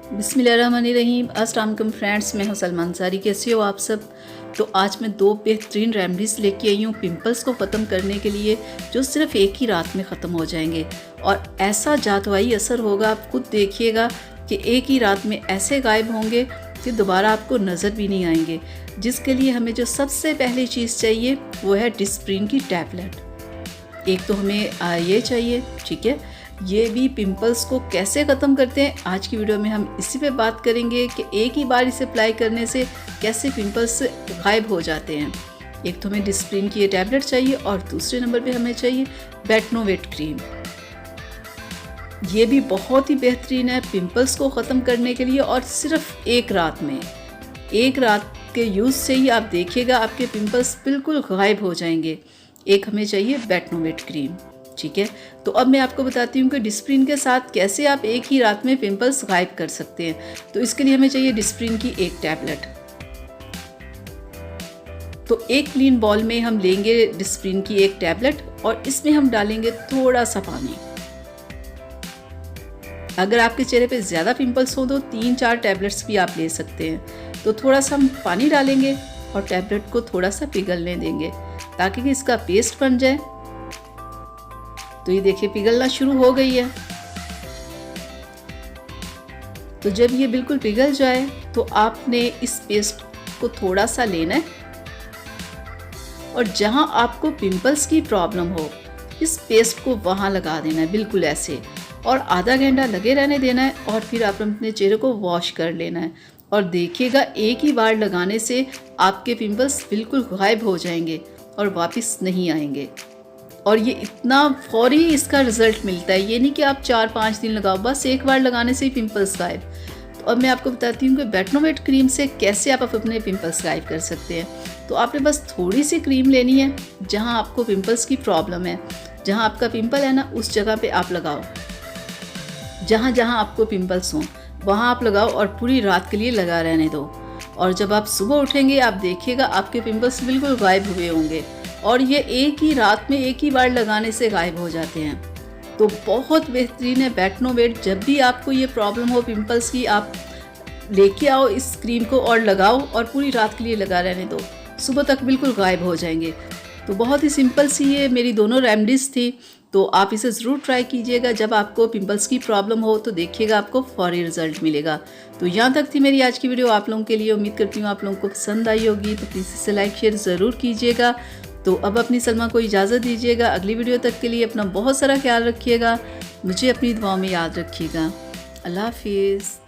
बिस्मिल्लाहिर्रहमानिर्रहीम। अस्सलाम वालेकुम फ्रेंड्स, मैं हूं सलमा अंसारी। कैसे हो आप सब? तो आज मैं 2 बेहतरीन रेमेडीज़ लेके आई हूँ पिंपल्स को ख़त्म करने के लिए, जो सिर्फ एक ही रात में ख़त्म हो जाएंगे और ऐसा जादुई असर होगा, आप खुद देखिएगा कि एक ही रात में ऐसे गायब होंगे कि दोबारा आपको नज़र भी नहीं आएंगे। जिसके लिए हमें जो सबसे पहली चीज़ चाहिए वो है डिस्प्रिन की टैबलेट। एक तो हमें ये चाहिए, ठीक है। ये भी पिंपल्स को कैसे ख़त्म करते हैं, आज की वीडियो में हम इसी पे बात करेंगे कि एक ही बार इसे अप्लाई करने से कैसे पिंपल्स गायब हो जाते हैं। एक तो हमें डिस्प्रिन की ये टैबलेट चाहिए और दूसरे नंबर पे हमें चाहिए बेटनोवेट क्रीम। ये भी बहुत ही बेहतरीन है पिंपल्स को ख़त्म करने के लिए और सिर्फ एक रात में। एक रात के यूज़ से ही आप देखिएगा आपके पिंपल्स बिल्कुल गायब हो जाएंगे। एक हमें चाहिए बेटनोवेट क्रीम, ठीक है। तो अब मैं आपको बताती हूँ कि डिस्प्रिन के साथ कैसे आप एक ही रात में पिंपल्स गायब कर सकते हैं। तो इसके लिए हमें चाहिए डिस्प्रिन की एक टैबलेट। तो एक क्लीन बॉल में हम लेंगे डिस्प्रिन की एक टैबलेट और इसमें हम डालेंगे थोड़ा सा पानी। अगर आपके चेहरे पे ज़्यादा पिंपल्स हो तो 3-4 टैबलेट्स भी आप ले सकते हैं। तो थोड़ा सा हम पानी डालेंगे और टैबलेट को थोड़ा सा पिघलने देंगे ताकि कि इसका पेस्ट बन जाए। तो ये देखिए पिघलना शुरू हो गई है। तो जब ये बिल्कुल पिघल जाए तो आपने इस पेस्ट को थोड़ा सा लेना है और जहां आपको पिंपल्स की प्रॉब्लम हो इस पेस्ट को वहां लगा देना है, बिल्कुल ऐसे, और आधा घंटा लगे रहने देना है। और फिर आप अपने चेहरे को वॉश कर लेना है और देखिएगा एक ही बार लगाने से आपके पिंपल्स बिल्कुल गायब हो जाएंगे और वापस नहीं आएंगे। और ये इतना फौरी इसका रिज़ल्ट मिलता है, ये नहीं कि आप 4-5 दिन लगाओ, बस एक बार लगाने से ही पिंपल्स गायब। तो अब मैं आपको बताती हूँ कि बेटनोवेट क्रीम से कैसे आप अपने पिंपल्स गायब कर सकते हैं। तो आपने बस थोड़ी सी क्रीम लेनी है, जहाँ आपको पिंपल्स की प्रॉब्लम है, जहाँ आपका पिंपल है ना उस जगह पे आप लगाओ। जहाँ जहाँ आपको पिंपल्स हों वहाँ आप लगाओ और पूरी रात के लिए लगा रहने दो। और जब आप सुबह उठेंगे आप देखिएगा आपके पिंपल्स बिल्कुल गायब हुए होंगे और ये एक ही रात में एक ही बार लगाने से गायब हो जाते हैं। तो बहुत बेहतरीन है बेटनोवेट। जब भी आपको ये प्रॉब्लम हो पिंपल्स की, आप लेके आओ इस क्रीम को और लगाओ और पूरी रात के लिए लगा रहने दो, सुबह तक बिल्कुल गायब हो जाएंगे। तो बहुत ही सिंपल सी ये मेरी दोनों रेमेडीज़ थी, तो आप इसे ज़रूर ट्राई कीजिएगा। जब आपको पिंपल्स की प्रॉब्लम हो तो देखिएगा आपको फौरी रिजल्ट मिलेगा। तो यहाँ तक थी मेरी आज की वीडियो आप लोगों के लिए। उम्मीद करती हूँ आप लोगों को पसंद आई होगी, तो प्लीज़ इसे लाइक शेयर ज़रूर कीजिएगा। तो अब अपनी सलमा को इजाज़त दीजिएगा। अगली वीडियो तक के लिए अपना बहुत सारा ख्याल रखिएगा, मुझे अपनी दुआओं में याद रखिएगा। अल्लाह हाफिज़।